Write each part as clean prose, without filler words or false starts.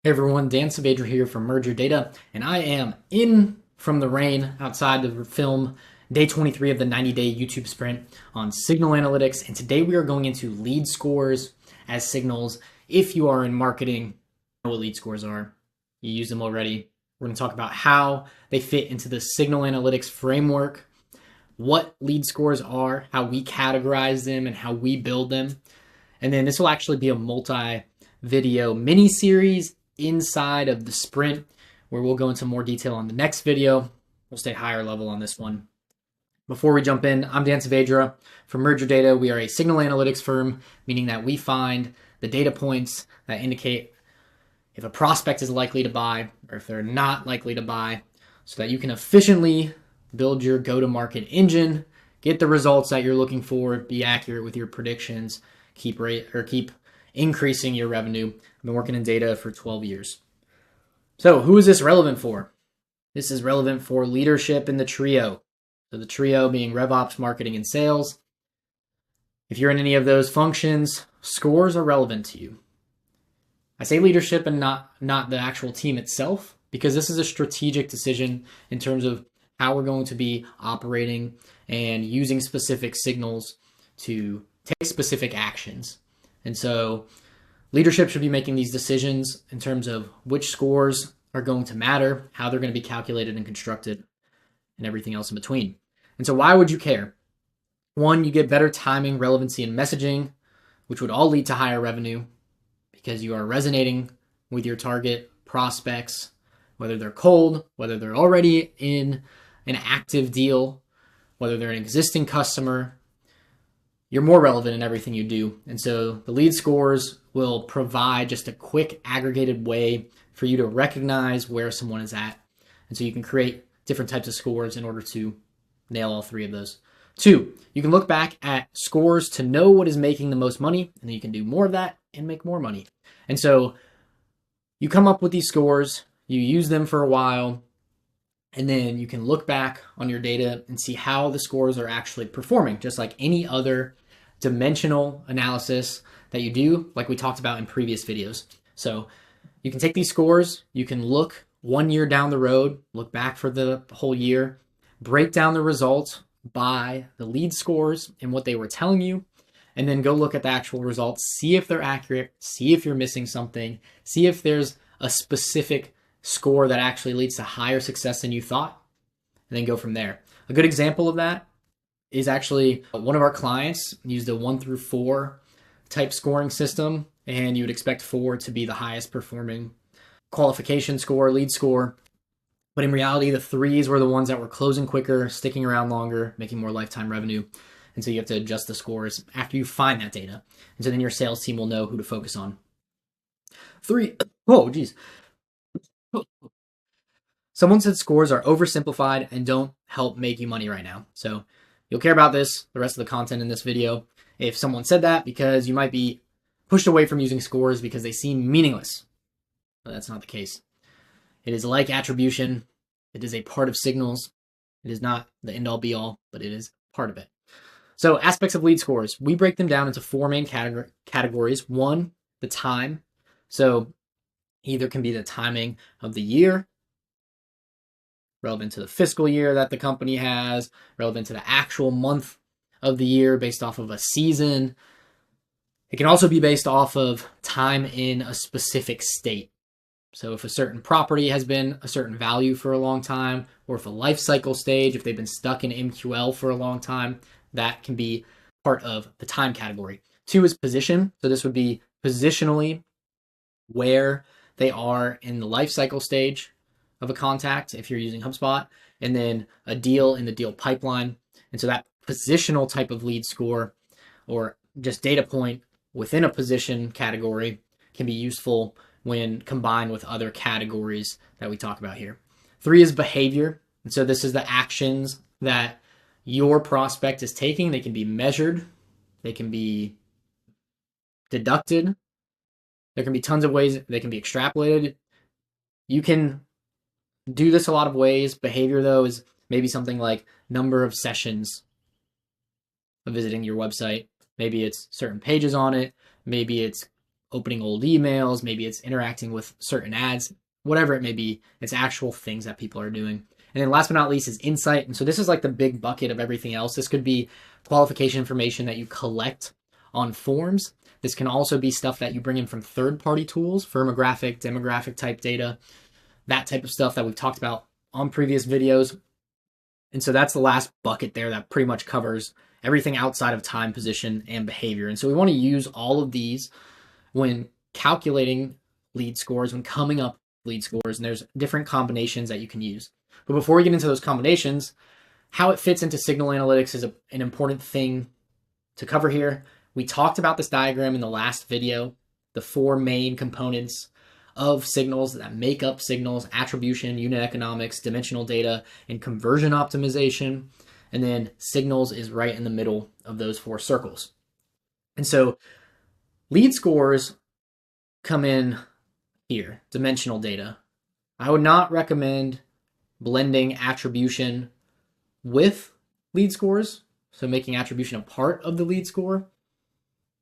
Hey everyone, Dan Saavedra here from MergeYourData, and I am in from the rain outside to film day 23 of the 90-day YouTube sprint on signal analytics. And today we are going into lead scores as signals. If you are in marketing, you know what lead scores are. You use them already. We're going to talk about how they fit into the signal analytics framework, what lead scores are, how we categorize them, and how we build them. And then this will actually be a multi-video mini-series inside of the sprint where we'll go into more detail on the next video. We'll stay higher level on this one. Before we jump in, I'm Dan Saavedra from MergeYourData. We are a signal analytics firm, meaning that we find the data points that indicate if a prospect is likely to buy or if they're not likely to buy, so that you can efficiently build your go-to-market engine, get the results that you're looking for, be accurate with your predictions, keep increasing your revenue. I've been working in data for 12 years. So who is this relevant for? This is relevant for leadership in the trio. So the trio being RevOps, marketing, and sales. If you're in any of those functions, scores are relevant to you. I say leadership and not the actual team itself, because this is a strategic decision in terms of how we're going to be operating and using specific signals to take specific actions. And so leadership should be making these decisions in terms of which scores are going to matter, how they're going to be calculated and constructed, and everything else in between. And so why would you care? One, you get better timing, relevancy, and messaging, which would all lead to higher revenue because you are resonating with your target prospects, whether they're cold, whether they're already in an active deal, whether they're an existing customer. You're more relevant in everything you do. And so the lead scores will provide just a quick aggregated way for you to recognize where someone is at. And so you can create different types of scores in order to nail all three of those. Two, you can look back at scores to know what is making the most money, and then you can do more of that and make more money. And so you come up with these scores, you use them for a while, and then you can look back on your data and see how the scores are actually performing, just like any other dimensional analysis that you do, like we talked about in previous videos. So you can take these scores, you can look 1 year down the road, look back for the whole year, break down the results by the lead scores and what they were telling you, and then go look at the actual results, see if they're accurate, see if you're missing something, see if there's a specific score that actually leads to higher success than you thought, and then go from there. A good example of that is actually one of our clients used a 1 through 4 type scoring system, and you would expect 4 to be the highest performing qualification score, lead score. But in reality, the 3s were the ones that were closing quicker, sticking around longer, making more lifetime revenue. And so you have to adjust the scores after you find that data. And so then your sales team will know who to focus on. 3, oh geez. Someone said scores are oversimplified and don't help make you money right now. So you'll care about this, the rest of the content in this video, if someone said that, because you might be pushed away from using scores because they seem meaningless. But that's not the case. It is like attribution. It is a part of signals. It is not the end all be all, but it is part of it. So aspects of lead scores, we break them down into 4 main categories. 1, the time. So either can be the timing of the year, relevant to the fiscal year that the company has, relevant to the actual month of the year based off of a season. It can also be based off of time in a specific state. So if a certain property has been a certain value for a long time, or if a life cycle stage, if they've been stuck in MQL for a long time, that can be part of the time category. 2 is position. So this would be positionally where they are in the life cycle stage of a contact if you're using HubSpot, and then a deal in the deal pipeline. And so that positional type of lead score, or just data point within a position category, can be useful when combined with other categories that we talk about here. 3 is behavior. And so this is the actions that your prospect is taking. They can be measured. They can be deducted. There can be tons of ways they can be extrapolated. You can do this a lot of ways. Behavior, though, is maybe something like number of sessions of visiting your website. Maybe it's certain pages on it. Maybe it's opening old emails, maybe it's interacting with certain ads, whatever it may be, it's actual things that people are doing. And then last but not least is insight. And so this is like the big bucket of everything else. This could be qualification information that you collect on forms. This can also be stuff that you bring in from third-party tools, firmographic, demographic type data, that type of stuff that we've talked about on previous videos. And so that's the last bucket there that pretty much covers everything outside of time, position, and behavior. And so we want to use all of these when calculating lead scores, when coming up with lead scores, and there's different combinations that you can use. But before we get into those combinations, how it fits into signal analytics is an important thing to cover here. We talked about this diagram in the last video, the 4 main components of signals that make up signals: attribution, unit economics, dimensional data, and conversion optimization. And then signals is right in the middle of those 4 circles. And so lead scores come in here, dimensional data. I would not recommend blending attribution with lead scores, so making attribution a part of the lead score.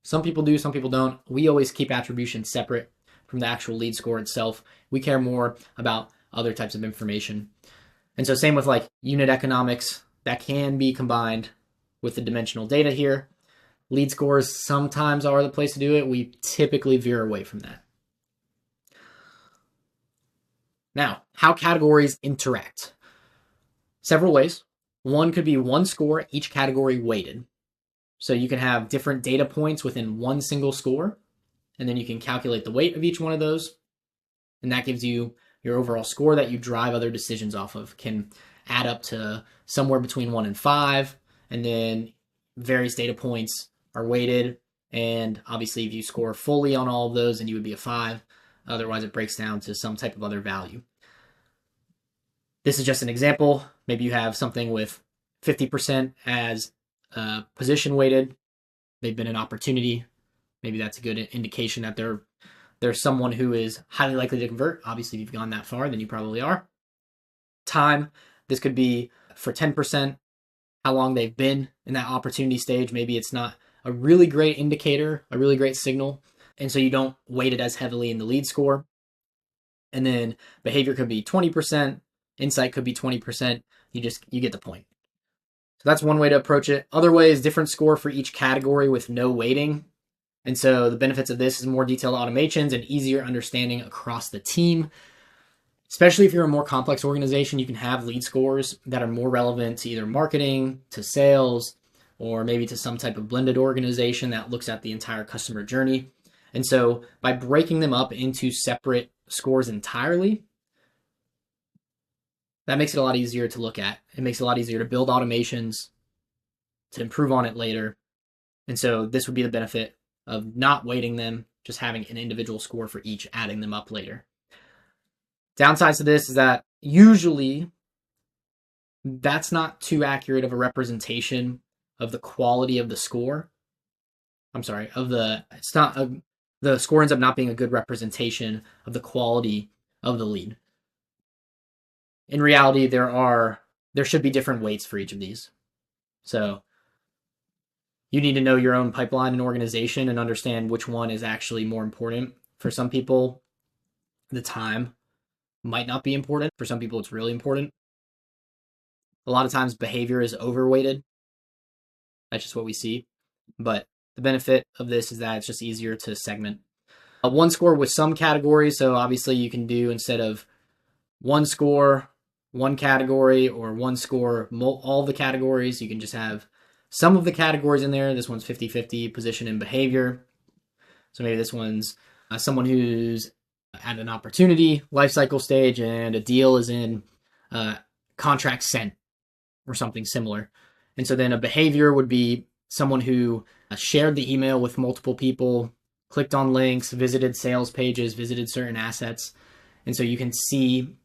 Some people do, some people don't. We always keep attribution separate from the actual lead score itself. We care more about other types of information. And so same with like unit economics, that can be combined with the dimensional data here. Lead scores sometimes are the place to do it. We typically veer away from that. Now, how categories interact. Several ways. One could be one score, each category weighted. So you can have different data points within one single score, and then you can calculate the weight of each one of those. And that gives you your overall score that you drive other decisions off of. Can add up to somewhere between 1 and 5, and then various data points are weighted. And obviously if you score fully on all of those, then you would be a 5. Otherwise it breaks down to some type of other value. This is just an example. Maybe you have something with 50% as position weighted. They've been an opportunity. Maybe that's a good indication that they're someone who is highly likely to convert. Obviously, if you've gone that far, then you probably are. Time, this could be for 10%, how long they've been in that opportunity stage. Maybe it's not a really great indicator, a really great signal, and so you don't weight it as heavily in the lead score. And then behavior could be 20%, insight could be 20%. You get the point. So that's one way to approach it. Other way is different score for each category with no weighting. And so the benefits of this is more detailed automations and easier understanding across the team. Especially if you're a more complex organization, you can have lead scores that are more relevant to either marketing, to sales, or maybe to some type of blended organization that looks at the entire customer journey. And so by breaking them up into separate scores entirely, that makes it a lot easier to look at. It makes it a lot easier to build automations, to improve on it later. And so this would be the benefit of not weighting them, just having an individual score for each, adding them up later. Downsides to this is that usually that's not too accurate of a representation of the quality of the score. The score ends up not being a good representation of the quality of the lead. In reality, there should be different weights for each of these. So you need to know your own pipeline and organization and understand which one is actually more important. For some people, the time might not be important. For some people, it's really important. A lot of times behavior is overweighted. That's just what we see. But the benefit of this is that it's just easier to segment. One score with some categories. So obviously you can do, instead of one score, one category, or one score, all the categories, you can just have some of the categories in there. This one's 50-50 position and behavior. So maybe this one's someone who's at an opportunity life cycle stage and a deal is in contract sent or something similar. And so then a behavior would be someone who shared the email with multiple people, clicked on links, visited sales pages, visited certain assets. And so you can see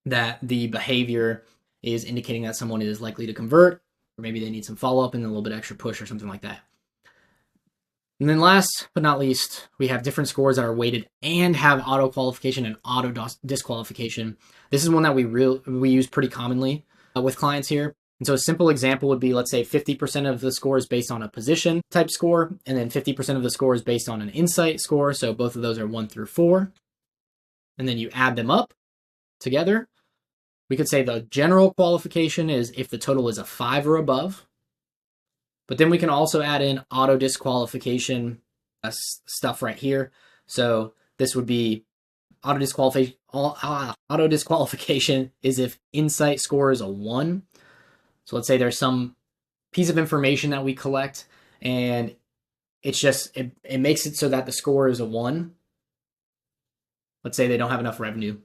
that the behavior is indicating that someone is likely to convert, or maybe they need some follow-up and a little bit extra push or something like that. And then last but not least, we have different scores that are weighted and have auto qualification and auto disqualification. This is one that we use pretty commonly with clients here. And so a simple example would be, let's say 50% of the score is based on a position type score, and then 50% of the score is based on an insight score. So both of those are 1 through 4. And then you add them up together. We could say the general qualification is if the total is a 5 or above. But then we can also add in auto disqualification stuff right here. So this would be auto disqualification is if insight score is a 1. So let's say there's some piece of information that we collect and it's just, it makes it so that the score is a 1. Let's say they don't have enough revenue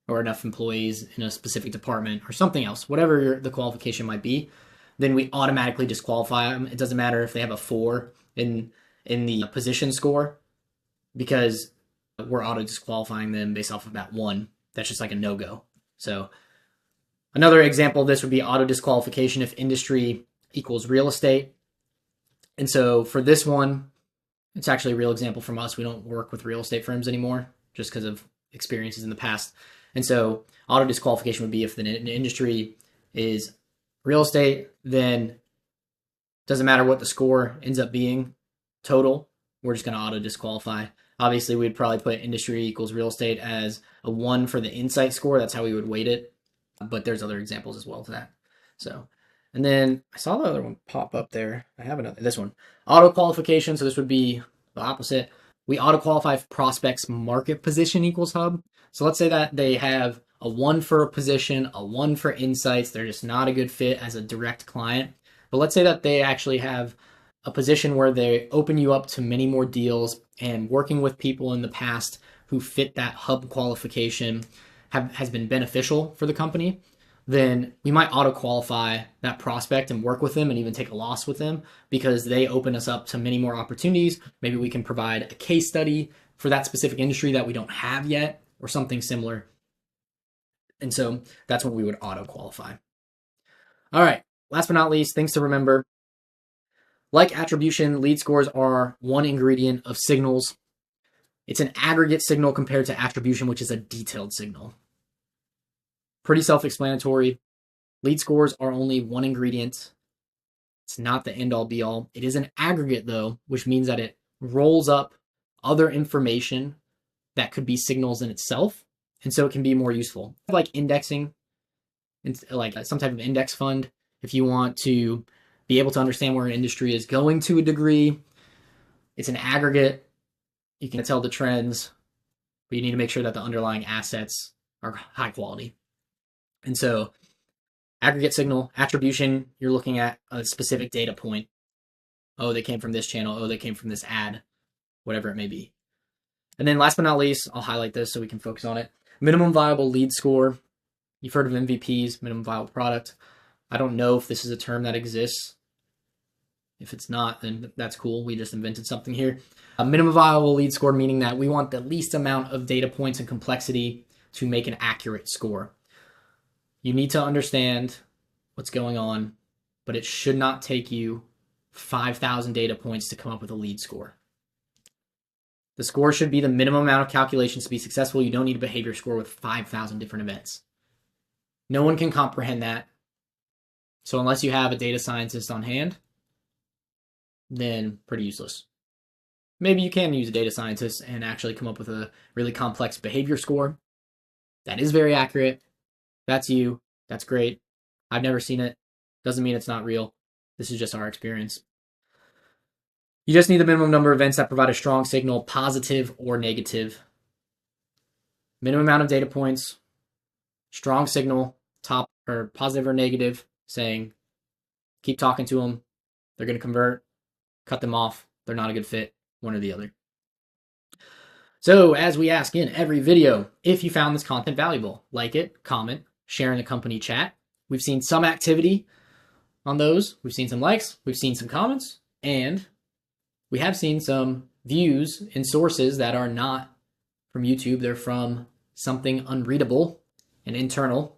or enough employees in a specific department or something else, whatever the qualification might be, then we automatically disqualify them. It doesn't matter if they have a 4 in the position score because we're auto disqualifying them based off of that 1. That's just like a no-go. So another example of this would be auto disqualification if industry equals real estate. And so for this one, it's actually a real example from us. We don't work with real estate firms anymore just because of experiences in the past. And so auto disqualification would be if the industry is real estate, then doesn't matter what the score ends up being total, we're just going to auto disqualify. Obviously, we'd probably put industry equals real estate as a 1 for the insight score. That's how we would weight it. But there's other examples as well to that. So, and then I saw the other one pop up there. I have another, this one, auto qualification. So this would be the opposite. We auto qualify if prospects market position equals hub. So let's say that they have a 1 for a position, a 1 for insights. They're just not a good fit as a direct client. But let's say that they actually have a position where they open you up to many more deals, and working with people in the past who fit that hub qualification has been beneficial for the company, then we might auto qualify that prospect and work with them and even take a loss with them because they open us up to many more opportunities. Maybe we can provide a case study for that specific industry that we don't have yet or something similar. And so that's when we would auto qualify. All right, last but not least, things to remember. Like attribution, lead scores are one ingredient of signals. It's an aggregate signal compared to attribution, which is a detailed signal. Pretty self-explanatory. Lead scores are only one ingredient. It's not the end-all be-all. It is an aggregate, though, which means that it rolls up other information that could be signals in itself, and so it can be more useful. Like indexing, like some type of index fund, if you want to be able to understand where an industry is going to a degree, it's an aggregate. You can tell the trends, but you need to make sure that the underlying assets are high quality. And so aggregate signal, attribution, you're looking at a specific data point. Oh, they came from this channel. Oh, they came from this ad, whatever it may be. And then last but not least, I'll highlight this so we can focus on it. Minimum viable lead score. You've heard of MVPs, minimum viable product. I don't know if this is a term that exists. If it's not, then that's cool. We just invented something here. A minimum viable lead score, meaning that we want the least amount of data points and complexity to make an accurate score. You need to understand what's going on, but it should not take you 5,000 data points to come up with a lead score. The score should be the minimum amount of calculations to be successful. You don't need a behavior score with 5,000 different events. No one can comprehend that. So unless you have a data scientist on hand, then pretty useless. Maybe you can use a data scientist and actually come up with a really complex behavior score. That is very accurate. That's you. That's great. I've never seen it. Doesn't mean it's not real. This is just our experience. You just need the minimum number of events that provide a strong signal, positive or negative. Minimum amount of data points, strong signal, top or positive or negative, saying keep talking to them. They're going to convert, cut them off. They're not a good fit, one or the other. So as we ask in every video, if you found this content valuable, like it, comment, share in the company chat. We've seen some activity on those. We've seen some likes. We've seen some comments. And we have seen some views in sources that are not from YouTube. They're from something unreadable and internal.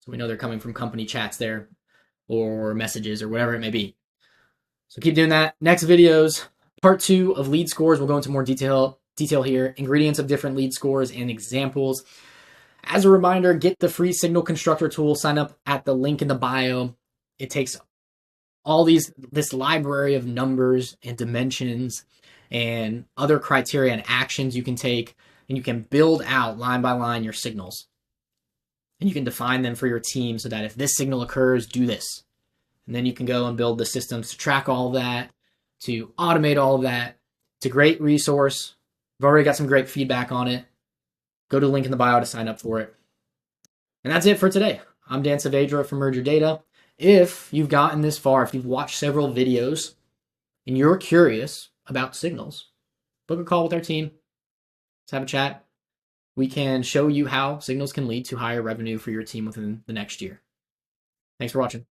So we know they're coming from company chats there or messages or whatever it may be. So keep doing that. Next videos, part 2 of lead scores. We'll go into more detail here, ingredients of different lead scores and examples. As a reminder, get the free signal constructor tool, sign up at the link in the bio. It takes all this library of numbers and dimensions and other criteria and actions you can take, and you can build out line by line your signals. And you can define them for your team so that if this signal occurs, do this. And then you can go and build the systems to track all of that, to automate all of that. It's a great resource. I've already got some great feedback on it. Go to the link in the bio to sign up for it. And that's it for today. I'm Dan Saavedra from MergeYourData. If you've gotten this far, if you've watched several videos and you're curious about signals, book a call with our team. Let's have a chat. We can show you how signals can lead to higher revenue for your team within the next year. Thanks for watching.